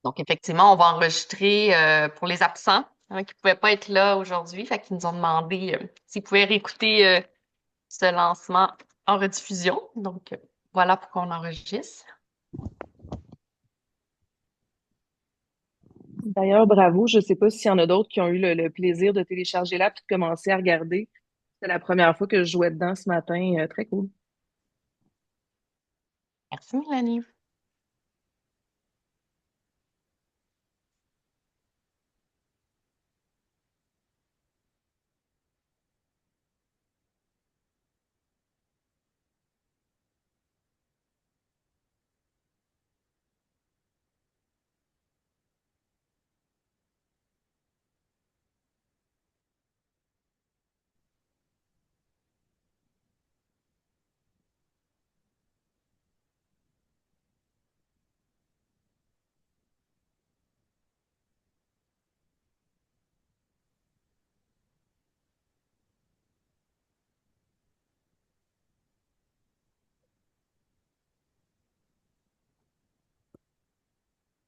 Donc, effectivement, on va enregistrer pour les absents qui ne pouvaient pas être là aujourd'hui. Fait qu'ils nous ont demandé s'ils pouvaient réécouter ce lancement en rediffusion. Donc, voilà pourquoi on enregistre. D'ailleurs, bravo. Je ne sais pas s'il y en a d'autres qui ont eu le plaisir de télécharger l'app et de commencer à regarder. C'est la première fois que je jouais dedans ce matin. Très cool. Merci, Mélanie.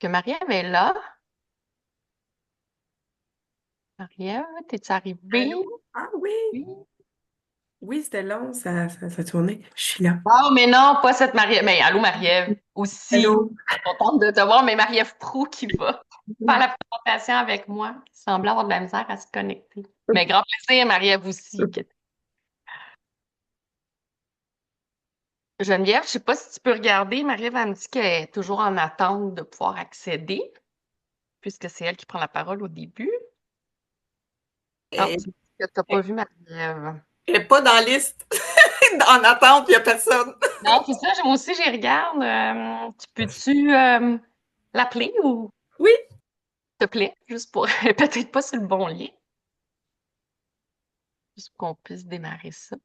Que Marie-Ève est là. Marie-Ève, t'es-tu arrivée? Allô? Ah oui, Oui. oui, c'était long, ça tournait. Je suis là. Ah, mais non, pas cette Marie-Ève. Mais allô, Marie-Ève aussi. Allô? Contente de te voir, mais Marie-Ève Proux qui va faire la présentation avec moi, qui semblait avoir de la misère à se connecter. Mais grand plaisir, Marie-Ève aussi. Geneviève, je sais pas si tu peux regarder. Marie-Ève elle me dit qu'elle est toujours en attente de pouvoir accéder, puisque c'est elle qui prend la parole au début. Ah, Elle c'est que tu n'as pas vu Marie-Ève. n'est pas dans la liste. En attente, il n'y a personne. Non, c'est ça, moi aussi, j'y regarde. Tu peux-tu l'appeler ou Oui. s'il te plaît, juste pour peut-être pas sur le bon lien, juste pour qu'on puisse démarrer ça.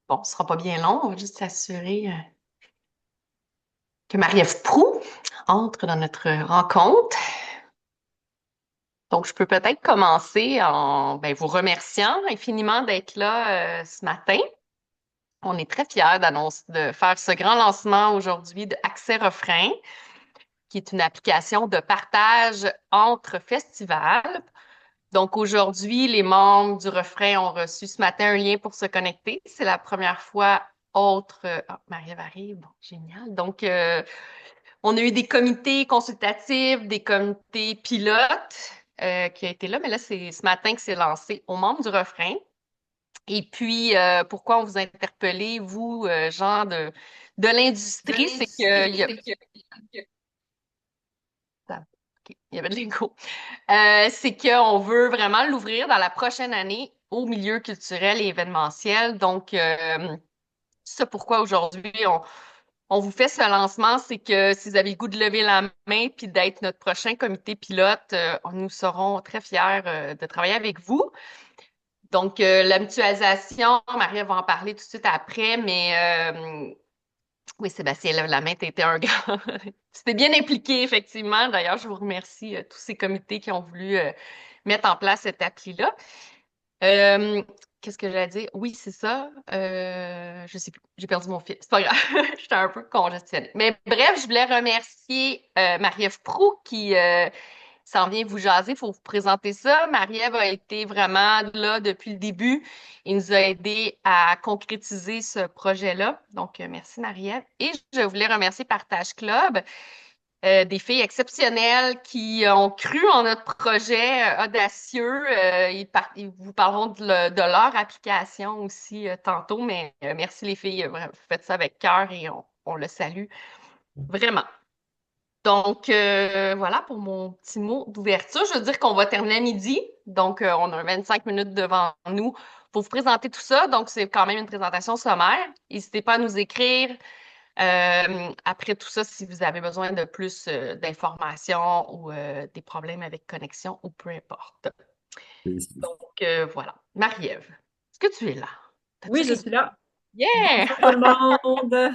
Bon, ce sera pas bien long, on va juste s'assurer que Marie-Ève Proux entre dans notre rencontre. Donc, je peux peut-être commencer en vous remerciant infiniment d'être là ce matin. On est très fiers de faire ce grand lancement aujourd'hui de Accès Refrain, qui est une application de partage entre festivals. Donc, aujourd'hui, les membres du Refrain ont reçu ce matin un lien pour se connecter. C'est la première fois autre. Marie-Ève arrive, bon, génial. Donc, on a eu des comités consultatifs, des comités pilotes qui ont été là, mais là, c'est ce matin que c'est lancé aux membres du Refrain. Et puis, pourquoi on vous a interpellé, vous, gens de l'industrie, c'est que il y avait de l'écho. C'est qu'on veut vraiment l'ouvrir dans la prochaine année au milieu culturel et événementiel. Donc, c'est pourquoi aujourd'hui, on vous fait ce lancement, c'est que si vous avez le goût de lever la main puis d'être notre prochain comité pilote, nous serons très fiers de travailler avec vous. Donc, la mutualisation, Marie va en parler tout de suite après, mais oui, Sébastien lève la main, tu été un grand. C'était bien impliqué, effectivement. D'ailleurs, je vous remercie, tous ces comités qui ont voulu mettre en place cette appli-là. Euh, Qu'est-ce que j'allais dire? Oui, c'est ça. Je sais plus. J'ai perdu mon fil. C'est pas grave. J'étais un peu congestionnée. Mais bref, je voulais remercier Marie-Ève Proux qui s'en vient vous jaser. Il faut vous présenter ça. Marie-Ève a été vraiment là depuis le début et nous a aidé à concrétiser ce projet-là. Donc, merci Marie-Ève. Et je voulais remercier Partage Club des filles exceptionnelles qui ont cru en notre projet audacieux. Ils vous parleront de leur application aussi tantôt, mais merci les filles, vous faites ça avec cœur et on le salue vraiment. Donc, voilà pour mon petit mot d'ouverture. Je veux dire qu'on va terminer à midi. Donc, on a 25 minutes devant nous pour vous présenter tout ça. Donc, c'est quand même une présentation sommaire. N'hésitez pas à nous écrire après tout ça si vous avez besoin de plus d'informations ou des problèmes avec connexion ou peu importe. Donc, voilà. Marie-Ève, est-ce que tu es là? Oui, T'as-tu je quelque... suis là. Yeah! Bonjour tout le monde.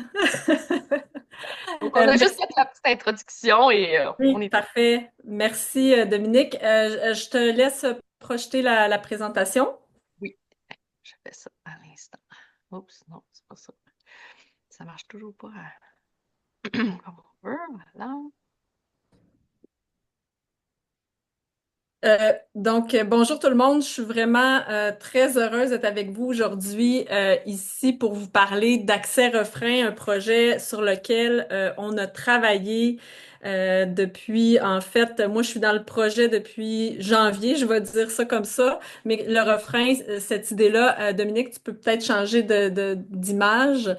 Donc, on a juste Merci. fait la petite introduction et Oui, on est prêt. parfait. Merci, Dominique. Je te laisse projeter la présentation. Oui, je fais ça à l'instant. Oups, non, c'est pas ça. Ça marche toujours pas comme on veut. Voilà. Bonjour tout le monde. Je suis vraiment très heureuse d'être avec vous aujourd'hui ici pour vous parler d'Accès Refrain, un projet sur lequel on a travaillé depuis, en fait, moi je suis dans le projet depuis janvier, je vais dire ça comme ça, mais le refrain, cette idée-là, Dominique, tu peux peut-être changer d'image.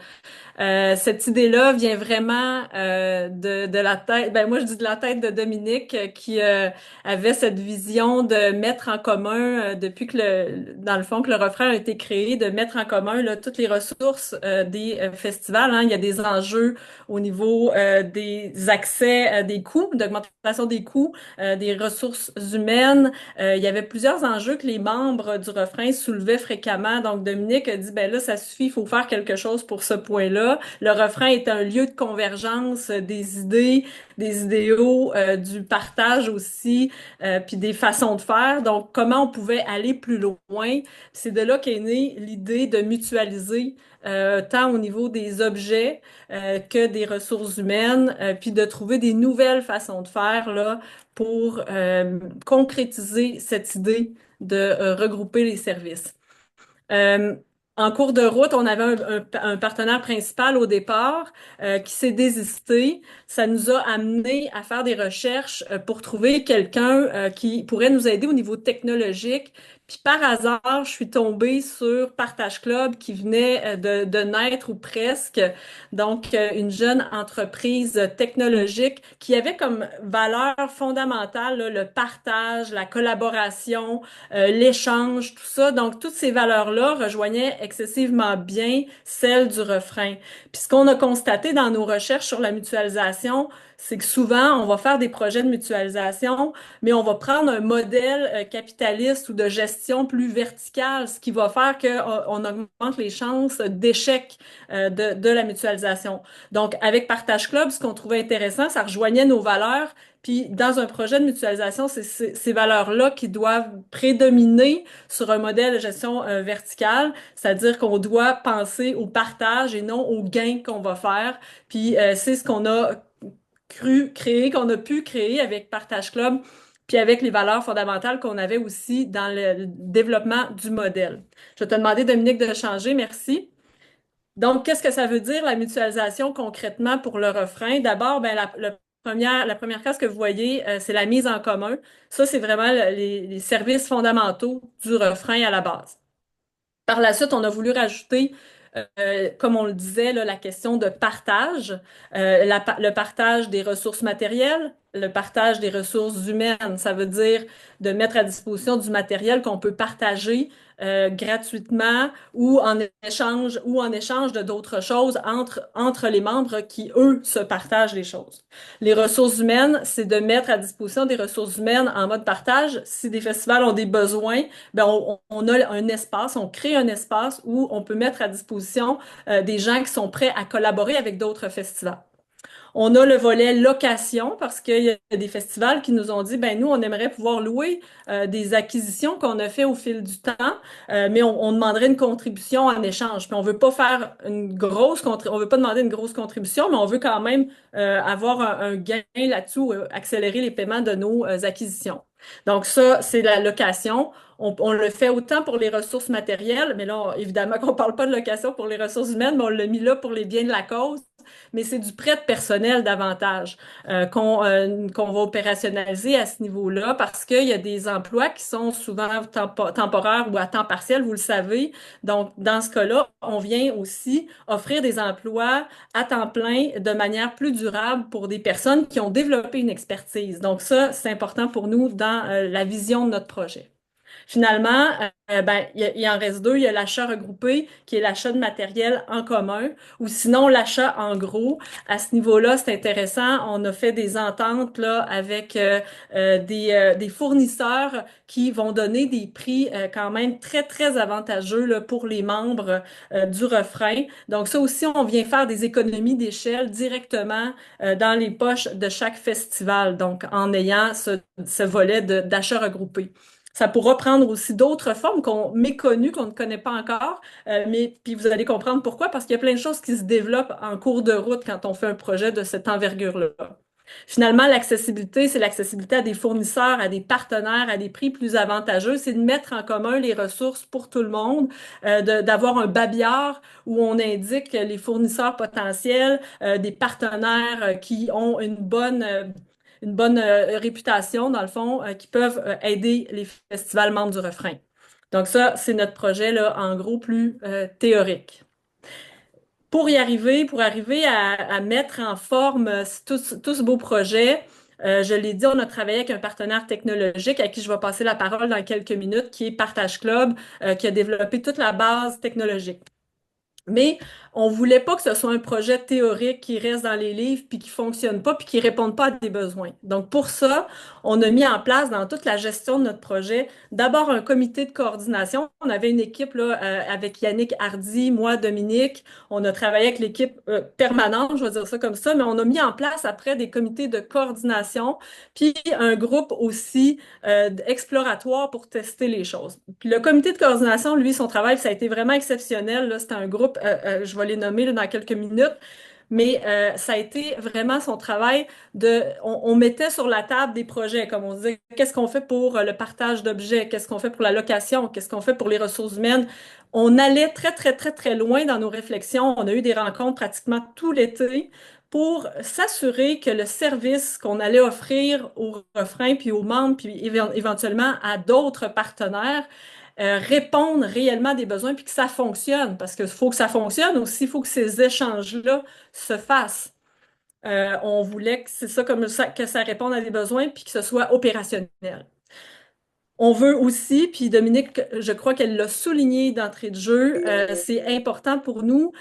Cette idée-là vient vraiment de la tête, ben moi je dis de la tête de Dominique qui avait cette vision de mettre en commun depuis que dans le fond que le refrain a été créé, de mettre en commun là, toutes les ressources des festivals. Hein. Il y a des enjeux au niveau des accès, des coûts, d'augmentation des coûts, des ressources humaines. Il y avait plusieurs enjeux que les membres du refrain soulevaient fréquemment. Donc Dominique a dit ben là ça suffit, il faut faire quelque chose pour ce point-là. Le refrain est un lieu de convergence des idées, des idéaux, du partage aussi, puis des façons de faire. Donc, comment on pouvait aller plus loin? C'est de là qu'est née l'idée de mutualiser tant au niveau des objets que des ressources humaines, puis de trouver des nouvelles façons de faire là pour concrétiser cette idée de regrouper les services. Euh, En cours de route, on avait un partenaire principal au départ qui s'est désisté. Ça nous a amené à faire des recherches pour trouver quelqu'un qui pourrait nous aider au niveau technologique. Puis par hasard, je suis tombée sur Partage Club qui venait de naître ou presque. Donc, une jeune entreprise technologique qui avait comme valeur fondamentale là, le partage, la collaboration, l'échange, tout ça. Donc, toutes ces valeurs-là rejoignaient excessivement bien celles du refrain. Puis, ce qu'on a constaté dans nos recherches sur la mutualisation, c'est que souvent, on va faire des projets de mutualisation, mais on va prendre un modèle capitaliste ou de gestion plus verticale, ce qui va faire qu'on augmente les chances d'échec de la mutualisation. Donc, avec Partage Club, ce qu'on trouvait intéressant, ça rejoignait nos valeurs, puis dans un projet de mutualisation, c'est ces valeurs-là qui doivent prédominer sur un modèle de gestion verticale, c'est-à-dire qu'on doit penser au partage et non au gain qu'on va faire. Puis c'est ce qu'on a cru créer, qu'on a pu créer avec Partage Club, puis avec les valeurs fondamentales qu'on avait aussi dans le développement du modèle. Je vais te demander, Dominique, de changer. Merci. Donc, qu'est-ce que ça veut dire la mutualisation concrètement pour le refrain? D'abord, ben, la première case que vous voyez, c'est la mise en commun. Ça, c'est vraiment les services fondamentaux du refrain à la base. Par la suite, on a voulu rajouter, comme on le disait, là, la question de partage, le partage des ressources matérielles, le partage des ressources humaines. Ça veut dire de mettre à disposition du matériel qu'on peut partager gratuitement ou en échange de d'autres choses entre les membres qui, eux, se partagent les choses. Les ressources humaines, c'est de mettre à disposition des ressources humaines en mode partage. Si des festivals ont des besoins, ben on a un espace, on crée un espace où on peut mettre à disposition des gens qui sont prêts à collaborer avec d'autres festivals. On a le volet location parce qu'il y a des festivals qui nous ont dit, ben nous, on aimerait pouvoir louer des acquisitions qu'on a fait au fil du temps, mais on demanderait une contribution en échange. Puis on veut pas faire on veut pas demander une grosse contribution, mais on veut quand même avoir un gain là-dessus, accélérer les paiements de nos acquisitions. Donc ça, c'est la location. On le fait autant pour les ressources matérielles, mais là, évidemment qu'on parle pas de location pour les ressources humaines, mais on l'a mis là pour les biens de la cause. mais c'est du prêt de personnel davantage qu'on va opérationnaliser à ce niveau-là parce qu'il y a des emplois qui sont souvent temporaires ou à temps partiel, vous le savez. Donc, dans ce cas-là, on vient aussi offrir des emplois à temps plein de manière plus durable pour des personnes qui ont développé une expertise. Donc, ça, c'est important pour nous dans la vision de notre projet. Finalement, ben, il en reste deux. Il y a l'achat regroupé, qui est l'achat de matériel en commun, ou sinon l'achat en gros. À ce niveau-là, c'est intéressant. On a fait des ententes là avec des fournisseurs qui vont donner des prix quand même très, très avantageux là, pour les membres du refrain. Donc ça aussi, on vient faire des économies d'échelle directement dans les poches de chaque festival, donc en ayant ce volet d'achat regroupé. Ça pourra prendre aussi d'autres formes méconnues, qu'on ne connaît pas encore, mais puis vous allez comprendre pourquoi, parce qu'il y a plein de choses qui se développent en cours de route quand on fait un projet de cette envergure-là. Finalement, l'accessibilité, c'est l'accessibilité à des fournisseurs, à des partenaires, à des prix plus avantageux. C'est de mettre en commun les ressources pour tout le monde, d'avoir un babillard où on indique les fournisseurs potentiels, des partenaires qui ont une bonne réputation, dans le fond, qui peuvent aider les festivals membres du refrain. Donc ça, c'est notre projet, là, en gros, plus théorique. Pour arriver à mettre en forme tout ce beau projet, je l'ai dit, on a travaillé avec un partenaire technologique à qui je vais passer la parole dans quelques minutes, qui est Partage Club, qui a développé toute la base technologique. Mais on voulait pas que ce soit un projet théorique qui reste dans les livres puis qui fonctionne pas puis qui réponde pas à des besoins. Donc pour ça, on a mis en place dans toute la gestion de notre projet d'abord un comité de coordination. On avait une équipe là avec Yannick Hardy, moi, Dominique. On a travaillé avec l'équipe permanente, je vais dire ça comme ça, mais on a mis en place après des comités de coordination puis un groupe aussi exploratoire pour tester les choses. Puis le comité de coordination, lui, son travail, ça a été vraiment exceptionnel. Là, c'était un groupe, je vais les nommer là, dans quelques minutes, mais ça a été vraiment son travail on mettait sur la table des projets, comme on disait, qu'est-ce qu'on fait pour le partage d'objets, qu'est-ce qu'on fait pour la location, qu'est-ce qu'on fait pour les ressources humaines. On allait très, très, très, très loin dans nos réflexions. On a eu des rencontres pratiquement tout l'été pour s'assurer que le service qu'on allait offrir aux refrains, puis aux membres, puis éventuellement à d'autres partenaires, répondent réellement à des besoins, puis que ça fonctionne. Parce qu'il faut que ça fonctionne aussi, il faut que ces échanges-là se fassent. On voulait que c'est ça comme ça, que ça réponde à des besoins, puis que ce soit opérationnel. On veut aussi, puis Dominique, je crois qu'elle l'a souligné d'entrée de jeu, c'est important pour nous,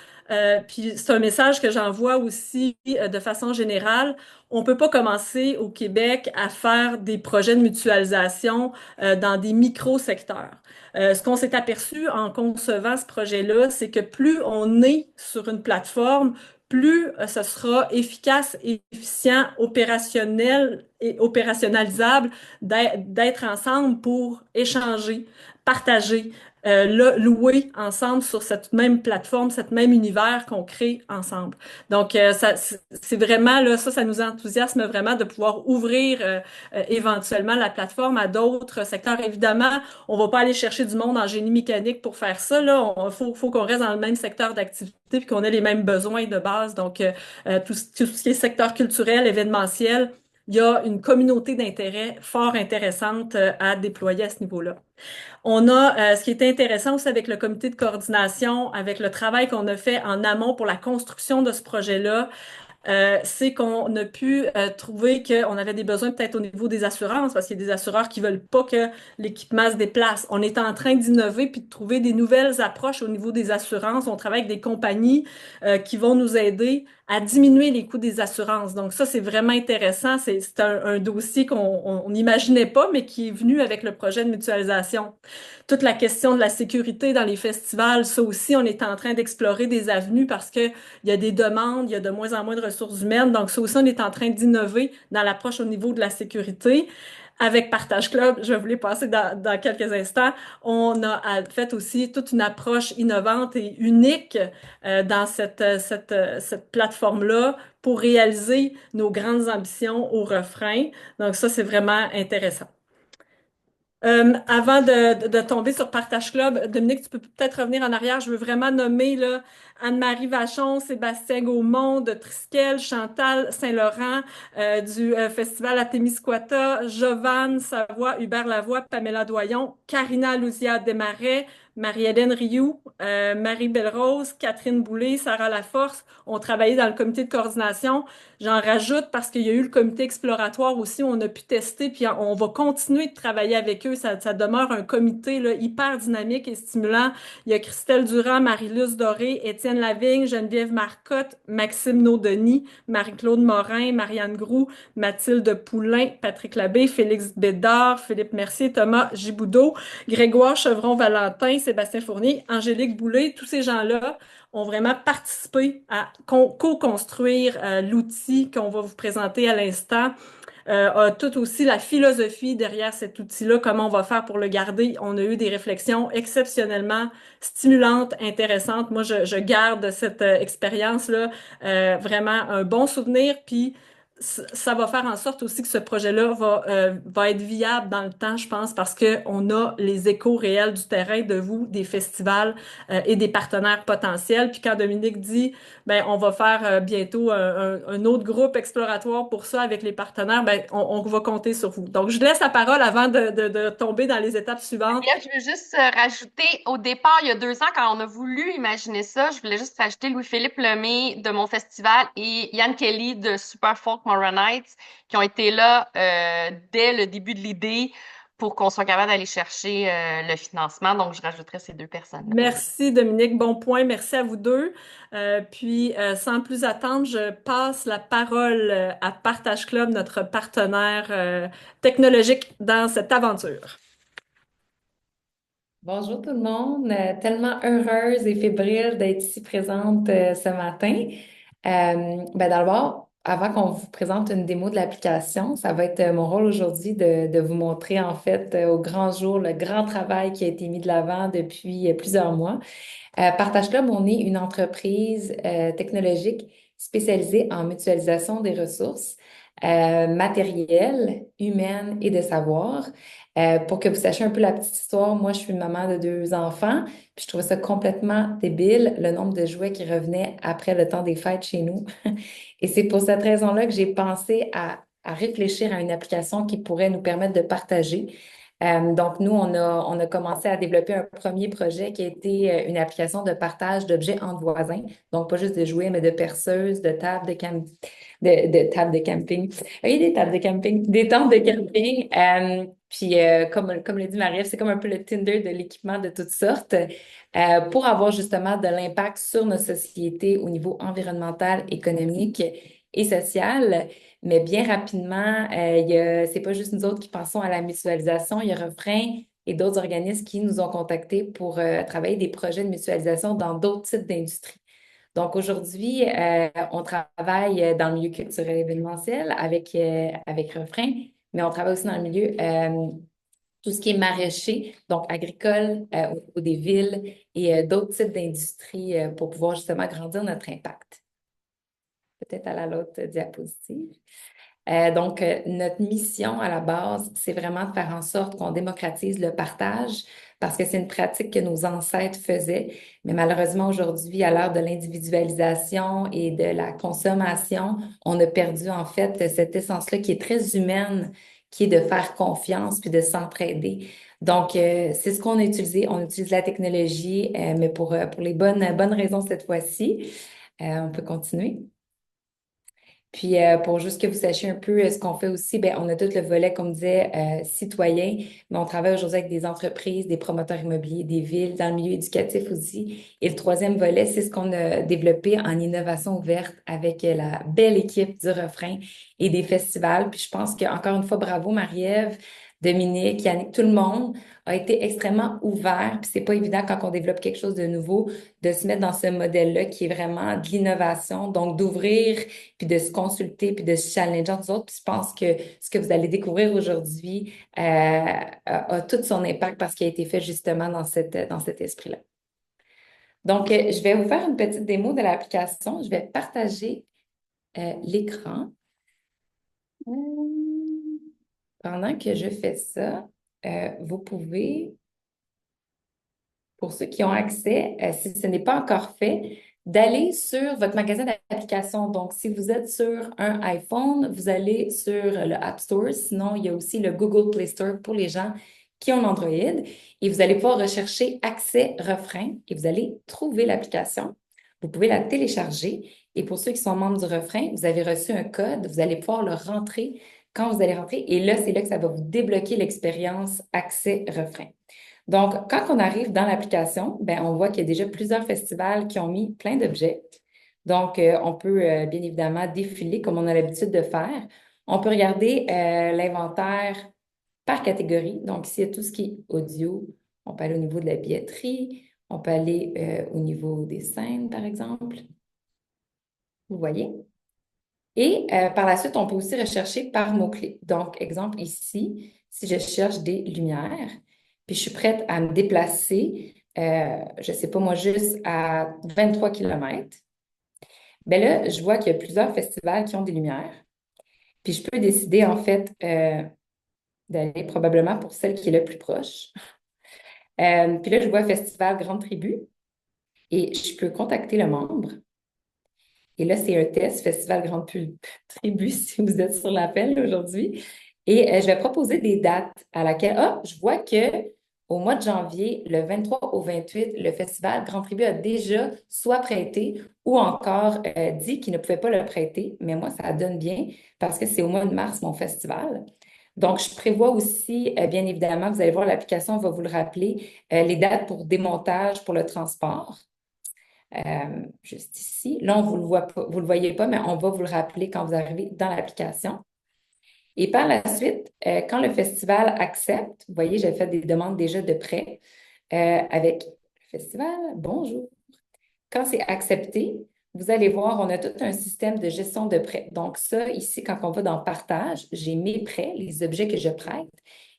puis c'est un message que j'envoie aussi de façon générale. On peut pas commencer au Québec à faire des projets de mutualisation dans des micro-secteurs. Ce qu'on s'est aperçu en concevant ce projet-là, c'est que plus on est sur une plateforme, plus ce sera efficace, efficient, opérationnel et opérationnalisable d'être ensemble pour échanger, partager, louer ensemble sur cette même plateforme, cet même univers qu'on crée ensemble. Donc, c'est vraiment là, ça nous enthousiasme vraiment de pouvoir ouvrir éventuellement la plateforme à d'autres secteurs. Évidemment, on va pas aller chercher du monde en génie mécanique pour faire ça. Là, faut qu'on reste dans le même secteur d'activité puis qu'on ait les mêmes besoins de base. Donc, tout ce qui est secteur culturel, événementiel, il y a une communauté d'intérêt fort intéressante à déployer à ce niveau-là. On a ce qui est intéressant aussi avec le comité de coordination, avec le travail qu'on a fait en amont pour la construction de ce projet-là, c'est qu'on a pu trouver qu'on avait des besoins peut-être au niveau des assurances, parce qu'il y a des assureurs qui veulent pas que l'équipement se déplace. On est en train d'innover puis de trouver des nouvelles approches au niveau des assurances. On travaille avec des compagnies qui vont nous aider à diminuer les coûts des assurances. Donc ça, c'est vraiment intéressant. C'est un dossier qu'on n'imaginait pas, mais qui est venu avec le projet de mutualisation. Toute la question de la sécurité dans les festivals, ça aussi, on est en train d'explorer des avenues parce que il y a des demandes, il y a de moins en moins de ressources humaines. Donc, ça aussi, on est en train d'innover dans l'approche au niveau de la sécurité. Avec Partage Club, je vais vous les passer dans quelques instants. On a fait aussi toute une approche innovante et unique dans cette plateforme-là pour réaliser nos grandes ambitions au refrain. Donc, ça, c'est vraiment intéressant. Avant de tomber sur Partage Club, Dominique, tu peux peut-être revenir en arrière. Je veux vraiment nommer là, Anne-Marie Vachon, Sébastien Gaumont de Triskel, Chantal Saint-Laurent du Festival à Témiscouata, Jovane Savoie, Hubert Lavoie, Pamela Doyon, Karina Louzia Desmarais, Marie-Hélène Rioux, Marie Belrose, Catherine Boulay, Sarah Laforce ont travaillé dans le comité de coordination. J'en rajoute parce qu'il y a eu le comité exploratoire aussi où on a pu tester, puis on va continuer de travailler avec eux. Ça demeure un comité là, hyper dynamique et stimulant. Il y a Christelle Durand, Marie-Luce Doré, Étienne Lavigne, Geneviève Marcotte, Maxime Naudeny, Marie-Claude Morin, Marianne Groux, Mathilde Poulain, Patrick Labbé, Félix Bédard, Philippe Mercier, Thomas Giboudot, Grégoire Chevron-Valentin, Sébastien Fournier, Angélique Boulay, tous ces gens-là ont vraiment participé à co-construire l'outil qu'on va vous présenter à l'instant. Tout aussi la philosophie derrière cet outil-là, comment on va faire pour le garder. On a eu des réflexions exceptionnellement stimulantes, intéressantes. Moi, je garde cette expérience-là vraiment un bon souvenir, puis ça va faire en sorte aussi que ce projet-là va être viable dans le temps, je pense, parce qu'on a les échos réels du terrain de vous, des festivals et des partenaires potentiels. Puis quand Dominique dit, ben, on va faire bientôt un autre groupe exploratoire pour ça avec les partenaires, ben, on va compter sur vous. Donc, je laisse la parole avant de tomber dans les étapes suivantes. Là, je veux juste rajouter, au départ, il y a 2 ans, quand on a voulu imaginer ça, je voulais juste rajouter Louis-Philippe Lemay de mon festival et Yann Kelly de Super Folk Moral Nights qui ont été là dès le début de l'idée pour qu'on soit capable d'aller chercher le financement. Donc, je rajouterai ces 2 personnes-là. Merci Dominique, bon point, merci à vous deux. Sans plus attendre, je passe la parole à Partage Club, notre partenaire technologique dans cette aventure. Bonjour tout le monde, tellement heureuse et fébrile d'être ici présente ce matin. D'abord, avant qu'on vous présente une démo de l'application, ça va être mon rôle aujourd'hui de vous montrer en fait au grand jour le grand travail qui a été mis de l'avant depuis plusieurs mois. Partage Club, on est une entreprise technologique spécialisée en mutualisation des ressources matérielles, humaines et de savoir. Pour que vous sachiez un peu la petite histoire, moi, je suis maman de 2 enfants, puis je trouvais ça complètement débile, le nombre de jouets qui revenaient après le temps des fêtes chez nous. Et c'est pour cette raison-là que j'ai pensé à réfléchir à une application qui pourrait nous permettre de partager. Donc, nous, on a commencé à développer un premier projet qui a été une application de partage d'objets entre voisins. Donc, pas juste de jouets, mais de perceuses, de tables de tables de camping. Oui, des tables de camping, des tentes de camping. Comme l'a dit Marie-Ève, c'est comme un peu le Tinder de l'équipement de toutes sortes pour avoir justement de l'impact sur nos sociétés au niveau environnemental, économique et social. Mais bien rapidement, c'est pas juste nous autres qui pensons à la mutualisation. Il y a Refrain et d'autres organismes qui nous ont contactés pour travailler des projets de mutualisation dans d'autres types d'industries. Donc aujourd'hui, on travaille dans le milieu culturel événementiel avec Refrain, mais on travaille aussi dans le milieu tout ce qui est maraîcher, donc agricole au niveau des villes et d'autres types d'industries pour pouvoir justement grandir notre impact. Peut-être à l'autre diapositive. Notre mission à la base, c'est vraiment de faire en sorte qu'on démocratise le partage parce que c'est une pratique que nos ancêtres faisaient. Mais malheureusement, aujourd'hui, à l'heure de l'individualisation et de la consommation, on a perdu en fait cette essence-là qui est très humaine, qui est de faire confiance puis de s'entraider. Donc, c'est ce qu'on a utilisé. On utilise la technologie, mais pour les bonnes raisons cette fois-ci. On peut continuer. Puis pour juste que vous sachiez un peu ce qu'on fait aussi, ben on a tout le volet, comme disait, citoyen, mais on travaille aujourd'hui avec des entreprises, des promoteurs immobiliers, des villes, dans le milieu éducatif aussi. Et le troisième volet, c'est ce qu'on a développé en innovation ouverte avec la belle équipe du Refrain et des festivals. Puis je pense que encore une fois, bravo Marie-Ève, Dominique, Yannick, tout le monde a été extrêmement ouvert. Puis c'est pas évident quand on développe quelque chose de nouveau de se mettre dans ce modèle-là qui est vraiment de l'innovation, donc d'ouvrir puis de se consulter, puis de se challenger entre autres. Puis je pense que ce que vous allez découvrir aujourd'hui a tout son impact parce qu'il a été fait justement dans cet esprit-là. Donc, je vais vous faire une petite démo de l'application. Je vais partager l'écran. Pendant que je fais ça, vous pouvez, pour ceux qui ont accès, si ce n'est pas encore fait, d'aller sur votre magasin d'applications. Donc, si vous êtes sur un iPhone, vous allez sur le App Store. Sinon, il y a aussi le Google Play Store pour les gens qui ont Android. Et vous allez pouvoir rechercher Accès Refrain et vous allez trouver l'application. Vous pouvez la télécharger. Et pour ceux qui sont membres du Refrain, vous avez reçu un code. Vous allez pouvoir le rentrer quand vous allez rentrer. Et là, c'est là que ça va vous débloquer l'expérience Accès Refrain. Donc, quand on arrive dans l'application, ben, on voit qu'il y a déjà plusieurs festivals qui ont mis plein d'objets. Donc, on peut bien évidemment défiler comme on a l'habitude de faire. On peut regarder l'inventaire par catégorie. Donc, ici, il y a tout ce qui est audio. On peut aller au niveau de la billetterie. On peut aller au niveau des scènes, par exemple. Vous voyez? Et par la suite, on peut aussi rechercher par mots-clés. Donc, exemple ici, si je cherche des lumières, puis je suis prête à me déplacer, je ne sais pas moi, juste à 23 km, bien là, je vois qu'il y a plusieurs festivals qui ont des lumières. Puis je peux décider, en fait, d'aller probablement pour celle qui est le plus proche. Puis là, je vois Festival Grande Tribu et je peux contacter le membre. Et là, c'est un test, Festival Grande Tribu, si vous êtes sur l'appel aujourd'hui. Et je vais proposer des dates à laquelle, je vois que au mois de janvier, le 23 au 28, le Festival Grande Tribu a déjà soit prêté ou encore dit qu'il ne pouvait pas le prêter. Mais moi, ça donne bien parce que c'est au mois de mars, mon festival. Donc, je prévois aussi, bien évidemment, vous allez voir, l'application va vous le rappeler, les dates pour démontage pour le transport. Juste ici. Là, on vous le voit pas, vous le voyez pas, mais on va vous le rappeler quand vous arrivez dans l'application. Et par la suite, quand le festival accepte, vous voyez, j'ai fait des demandes déjà de prêt avec le festival. Bonjour. Quand c'est accepté, vous allez voir, on a tout un système de gestion de prêts. Donc ça, ici, quand on va dans Partage, j'ai mes prêts, les objets que je prête,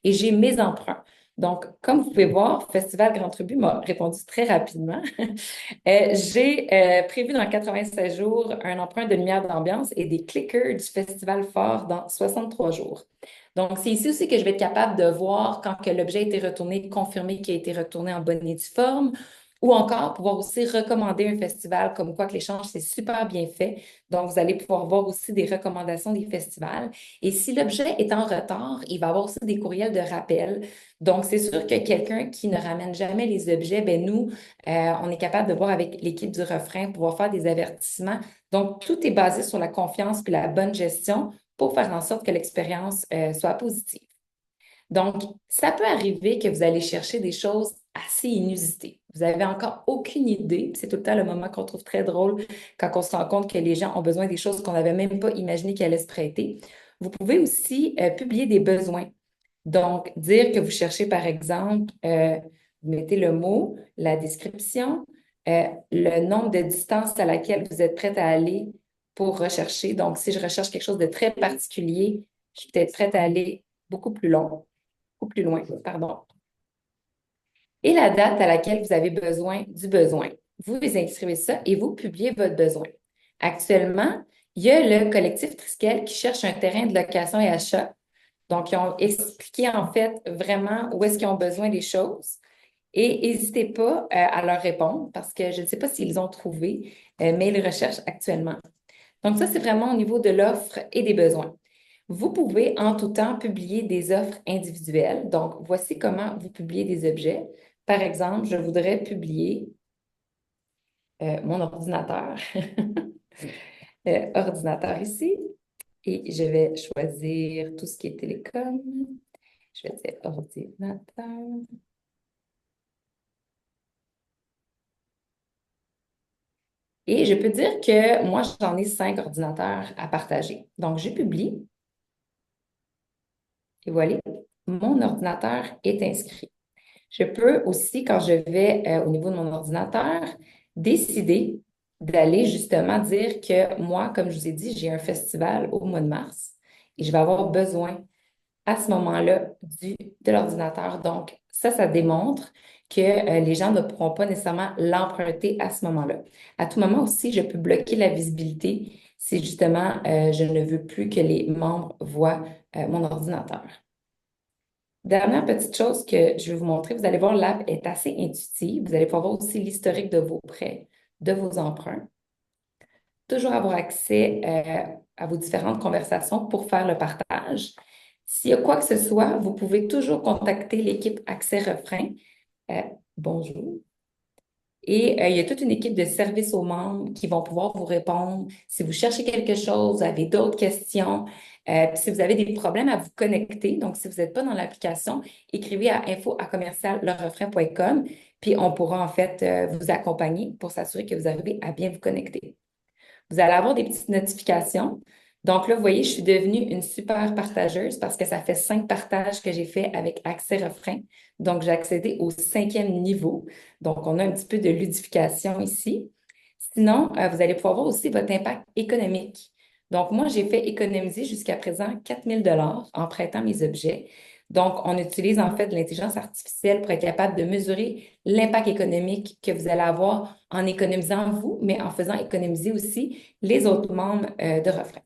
et j'ai mes emprunts. Donc, comme vous pouvez voir, Festival Grand Tribu m'a répondu très rapidement. J'ai prévu dans 96 jours un emprunt de lumière d'ambiance et des clickers du Festival Fort dans 63 jours. Donc, c'est ici aussi que je vais être capable de voir quand que l'objet a été retourné, confirmer qu'il a été retourné en bonne et due forme, ou encore pouvoir aussi recommander un festival comme quoi que l'échange s'est super bien fait. Donc, vous allez pouvoir voir aussi des recommandations des festivals. Et si l'objet est en retard, il va y avoir aussi des courriels de rappel. Donc, c'est sûr que quelqu'un qui ne ramène jamais les objets, ben nous, on est capable de voir avec l'équipe du refrain, pouvoir faire des avertissements. Donc, tout est basé sur la confiance et la bonne gestion pour faire en sorte que l'expérience soit positive. Donc, ça peut arriver que vous allez chercher des choses assez inusitées. Vous n'avez encore aucune idée. C'est tout le temps le moment qu'on trouve très drôle quand on se rend compte que les gens ont besoin des choses qu'on n'avait même pas imaginé qu'elles allaient se prêter. Vous pouvez aussi publier des besoins. Donc, dire que vous cherchez, par exemple, vous mettez le mot, la description, le nombre de distances à laquelle vous êtes prête à aller pour rechercher. Donc, si je recherche quelque chose de très particulier, je suis peut-être prête à aller beaucoup plus long ou plus loin, pardon. Et la date à laquelle vous avez besoin du besoin. Vous inscrivez ça et vous publiez votre besoin. Actuellement, il y a le collectif Triskel qui cherche un terrain de location et achat. Donc, ils ont expliqué en fait vraiment où est-ce qu'ils ont besoin des choses. Et n'hésitez pas à leur répondre parce que je ne sais pas s'ils ont trouvé, mais ils recherchent actuellement. Donc, ça, c'est vraiment au niveau de l'offre et des besoins. Vous pouvez en tout temps publier des offres individuelles. Donc, voici comment vous publiez des objets. Par exemple, je voudrais publier mon ordinateur. Ordinateur ici. Et je vais choisir tout ce qui est télécom. Je vais dire ordinateur. Et je peux dire que moi, j'en ai 5 ordinateurs à partager. Donc, je publie. Et voilà, mon ordinateur est inscrit. Je peux aussi, quand je vais au niveau de mon ordinateur, décider d'aller justement dire que moi, comme je vous ai dit, j'ai un festival au mois de mars et je vais avoir besoin à ce moment-là de l'ordinateur. Donc, ça démontre que les gens ne pourront pas nécessairement l'emprunter à ce moment-là. À tout moment aussi, je peux bloquer la visibilité si justement je ne veux plus que les membres voient mon ordinateur. Dernière petite chose que je vais vous montrer, vous allez voir, l'app est assez intuitive. Vous allez pouvoir voir aussi l'historique de vos prêts, de vos emprunts. Toujours avoir accès à vos différentes conversations pour faire le partage. S'il y a quoi que ce soit, vous pouvez toujours contacter l'équipe Accès Refrain. Euh, bonjour. Et il y a toute une équipe de services aux membres qui vont pouvoir vous répondre. Si vous cherchez quelque chose, vous avez d'autres questions, puis si vous avez des problèmes à vous connecter, donc si vous n'êtes pas dans l'application, écrivez à info@commercial-lerefrain.com, puis on pourra en fait vous accompagner pour s'assurer que vous arrivez à bien vous connecter. Vous allez avoir des petites notifications. Donc là, vous voyez, je suis devenue une super partageuse parce que ça fait 5 partages que j'ai fait avec Accès Refrain. Donc, j'ai accédé au 5e niveau. Donc, on a un petit peu de ludification ici. Sinon, vous allez pouvoir voir aussi votre impact économique. Donc, moi, j'ai fait économiser jusqu'à présent 4 000 $ en prêtant mes objets. Donc, on utilise en fait de l'intelligence artificielle pour être capable de mesurer l'impact économique que vous allez avoir en économisant vous, mais en faisant économiser aussi les autres membres de Refrain.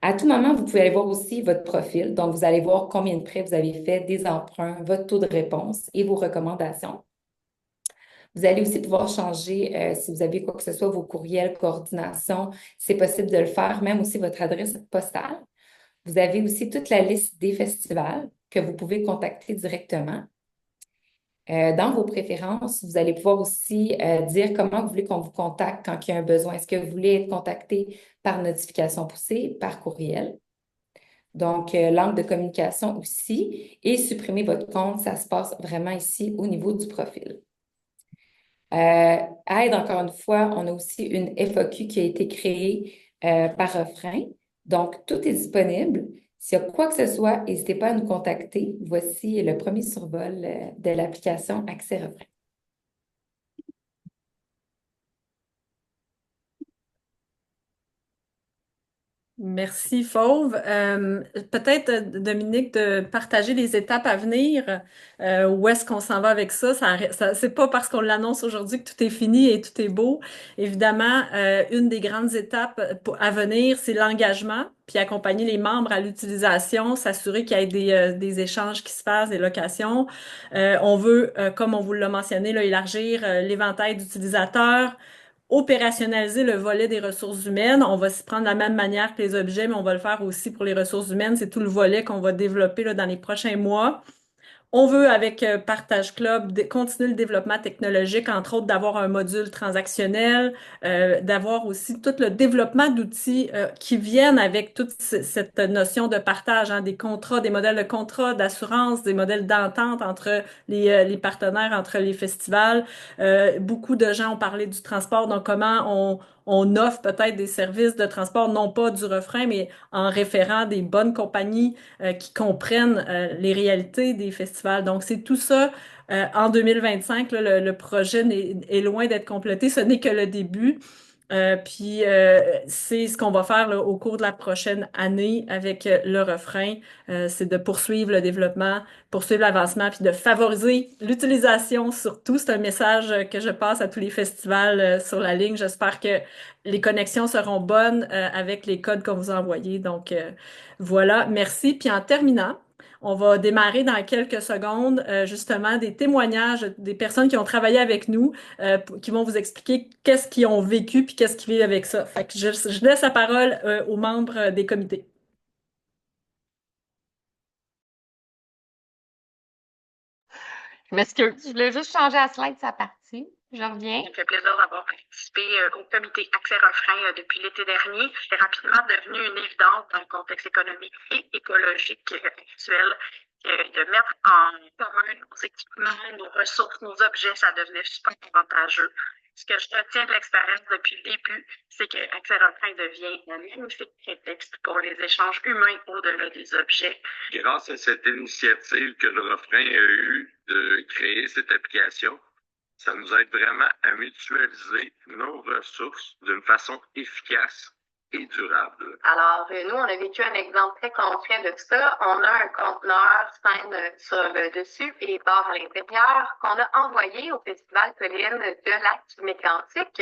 À tout moment, vous pouvez aller voir aussi votre profil. Donc, vous allez voir combien de prêts vous avez fait, des emprunts, votre taux de réponse et vos recommandations. Vous allez aussi pouvoir changer, si vous avez quoi que ce soit, vos courriels, coordination, c'est possible de le faire, même aussi votre adresse postale. Vous avez aussi toute la liste des festivals que vous pouvez contacter directement. Dans vos préférences, vous allez pouvoir aussi dire comment vous voulez qu'on vous contacte quand il y a un besoin. Est-ce que vous voulez être contacté par notification poussée, par courriel? Donc, l'angle de communication aussi. Et supprimer votre compte, ça se passe vraiment ici au niveau du profil. Aide, encore une fois, on a aussi une FAQ qui a été créée par Refrain. Donc, tout est disponible. S'il y a quoi que ce soit, n'hésitez pas à nous contacter. Voici le premier survol de l'application Accès Refrain. Merci, Fauve. Peut-être, Dominique, de partager les étapes à venir. Où est-ce qu'on s'en va avec ça? C'est pas parce qu'on l'annonce aujourd'hui que tout est fini et tout est beau. Évidemment, une des grandes étapes à venir, c'est l'engagement, puis accompagner les membres à l'utilisation, s'assurer qu'il y ait des échanges qui se fassent, des locations. On veut, comme on vous l'a mentionné, là, élargir l'éventail d'utilisateurs, opérationnaliser le volet des ressources humaines. On va s'y prendre de la même manière que les objets, mais on va le faire aussi pour les ressources humaines. C'est tout le volet qu'on va développer là, dans les prochains mois. On veut, avec Partage Club, continuer le développement technologique, entre autres d'avoir un module transactionnel, d'avoir aussi tout le développement d'outils qui viennent avec toute cette notion de partage, hein, des contrats, des modèles de contrats, d'assurance, des modèles d'entente entre les partenaires, entre les festivals. Beaucoup de gens ont parlé du transport, donc on offre peut-être des services de transport, non pas du refrain, mais en référant des bonnes compagnies qui comprennent les réalités des festivals. Donc, c'est tout ça en 2025. Là, le projet est loin d'être complété. Ce n'est que le début. Puis c'est ce qu'on va faire là, au cours de la prochaine année avec le refrain, c'est de poursuivre le développement, poursuivre l'avancement, puis de favoriser l'utilisation surtout. C'est un message que je passe à tous les festivals sur la ligne. J'espère que les connexions seront bonnes avec les codes qu'on vous a envoyés. Donc voilà, merci. Puis en terminant, on va démarrer dans quelques secondes justement des témoignages des personnes qui ont travaillé avec nous qui vont vous expliquer qu'est-ce qu'ils ont vécu puis qu'est-ce qu'ils vivent avec ça. Fait que je laisse la parole aux membres des comités. Je m'excuse, je voulais juste changer la slide de sa partie. Je reviens. Ça me fait plaisir d'avoir participé au comité Accès Refrain depuis l'été dernier. C'est rapidement devenu une évidence dans le contexte économique et écologique actuel de mettre en commun nos équipements, nos ressources, nos objets, ça devenait super avantageux. Ce que je retiens de l'expérience depuis le début, c'est que Accès Refrain devient un magnifique prétexte pour les échanges humains au-delà des objets. Grâce à cette initiative que le Refrain a eue de créer cette application, ça nous aide vraiment à mutualiser nos ressources d'une façon efficace et durable. Alors, nous, on a vécu un exemple très concret de ça. On a un conteneur scène sur le dessus et barre à l'intérieur qu'on a envoyé au Festival Colline de Lac-Mégantic.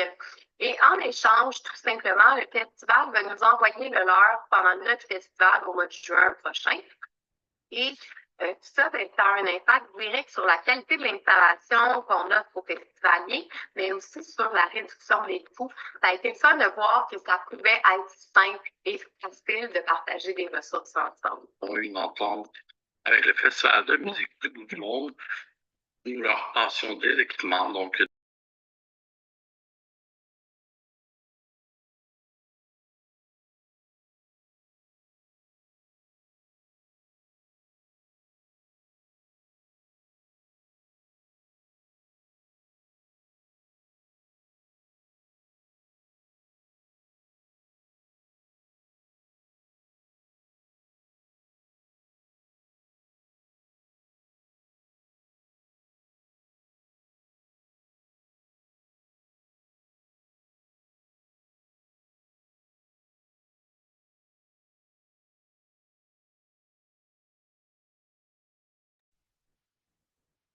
Et en échange, tout simplement, le festival va nous envoyer le leur pendant notre festival au mois de juin prochain. Et tout ça, ben, ça a un impact direct sur la qualité de l'installation qu'on offre aux festivaliers, mais aussi sur la réduction des coûts. Ça a été le fun de voir que ça pouvait être simple et facile de partager des ressources ensemble. On a eu une entente avec le Festival de musique du bout du monde, nous leur pensions des équipements, donc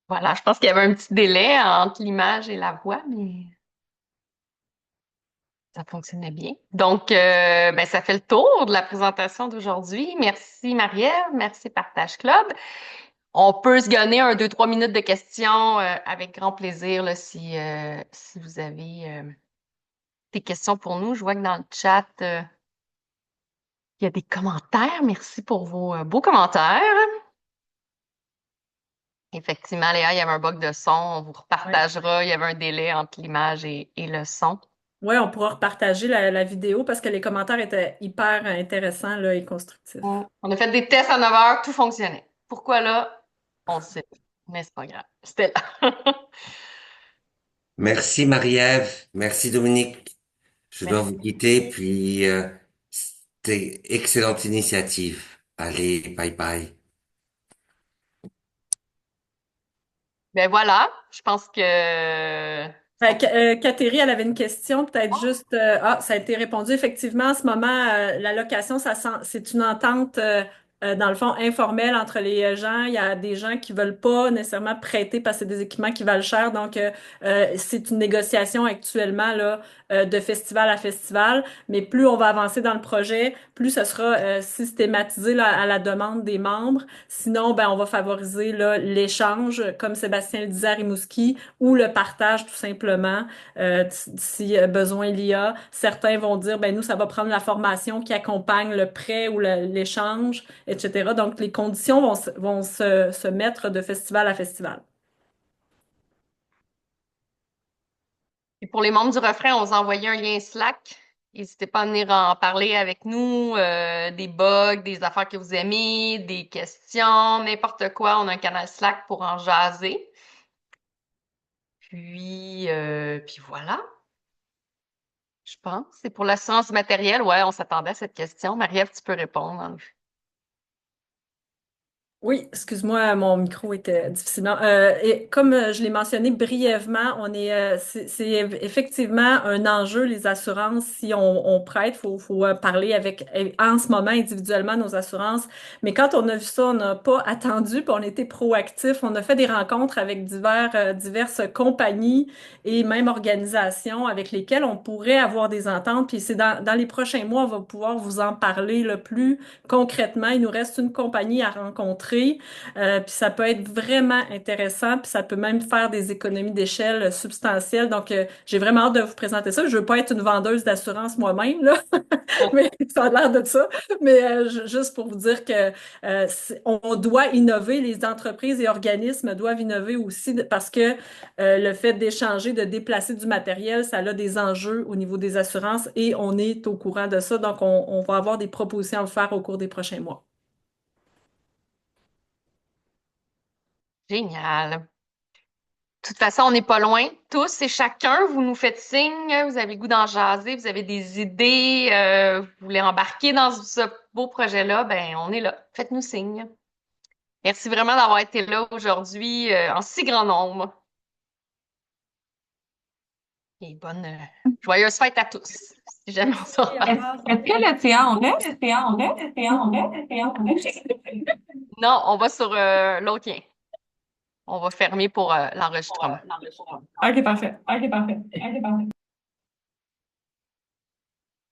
Voilà, je pense qu'il y avait un petit délai entre l'image et la voix, mais ça fonctionnait bien. Donc, ben, ça fait le tour de la présentation d'aujourd'hui. Merci Marie-Ève, merci Partage Club. On peut se donner 2, 3 minutes de questions avec grand plaisir là, si vous avez des questions pour nous. Je vois que dans le chat, il y a des commentaires. Merci pour vos beaux commentaires. Effectivement, Léa, il y avait un bug de son. On vous repartagera. Il y avait un délai entre l'image et le son. Oui, on pourra repartager la vidéo parce que les commentaires étaient hyper intéressants là, et constructifs. On a fait des tests à 9 heures, tout fonctionnait. Pourquoi là? On le sait. Mais c'est pas grave. C'était là. Merci Marie-Ève, merci Dominique. Je dois Merci. vous quitter, puis c'était excellente initiative. Allez, bye bye. Ben voilà, je pense que Catherine, elle avait une question, peut-être juste. Ça a été répondu. Effectivement, en ce moment, la location, c'est une entente, dans le fond, informelle entre les gens. Il y a des gens qui veulent pas nécessairement prêter parce que c'est des équipements qui valent cher. Donc, c'est une négociation actuellement là, de festival à festival. Mais plus on va avancer dans le projet, plus ce sera systématisé là, à la demande des membres. Sinon, ben, on va favoriser là, l'échange, comme Sébastien le disait à Rimouski, ou le partage tout simplement, si besoin il y a. Certains vont dire, ben nous, ça va prendre la formation qui accompagne le prêt ou l'échange, etc. Donc, les conditions vont se mettre de festival à festival. et pour les membres du refrain, on vous a envoyé un lien Slack. N'hésitez pas à venir en parler avec nous, des bugs, des affaires que vous aimez, des questions, n'importe quoi. On a un canal Slack pour en jaser. Puis voilà, je pense. C'est pour l'assurance du matériel. Ouais, on s'attendait à cette question. Marie-Ève, tu peux répondre. Oui, excuse-moi, mon micro était difficilement. Et comme je l'ai mentionné brièvement, c'est effectivement un enjeu, les assurances. Si on prête, faut parler avec, en ce moment, individuellement, nos assurances. Mais quand on a vu ça, on n'a pas attendu, puis on était proactif. On a fait des rencontres avec diverses compagnies et même organisations avec lesquelles on pourrait avoir des ententes. Puis c'est dans les prochains mois, on va pouvoir vous en parler le plus concrètement. Il nous reste une compagnie à rencontrer. Puis ça peut être vraiment intéressant, puis ça peut même faire des économies d'échelle substantielles. Donc, j'ai vraiment hâte de vous présenter ça. Je veux pas être une vendeuse d'assurance moi-même, là, mais ça a l'air de ça. Mais juste pour vous dire que on doit innover, les entreprises et organismes doivent innover aussi parce que le fait d'échanger, de déplacer du matériel, ça a des enjeux au niveau des assurances et on est au courant de ça. Donc, on va avoir des propositions à vous faire au cours des prochains mois. Génial. De toute façon, on n'est pas loin. Tous et chacun, vous nous faites signe, vous avez le goût d'en jaser, vous avez des idées, vous voulez embarquer dans ce beau projet-là, ben on est là. Faites-nous signe. Merci vraiment d'avoir été là aujourd'hui en si grand nombre. Et bonne joyeuse fête à tous. Si jamais on se reparle. Est-ce que le TA en reste? Le TA en reste? Le TA en reste? Le TA en reste? Non, on va sur l'autre lien. On va fermer pour l'enregistrement. OK, parfait. OK, parfait. OK, parfait.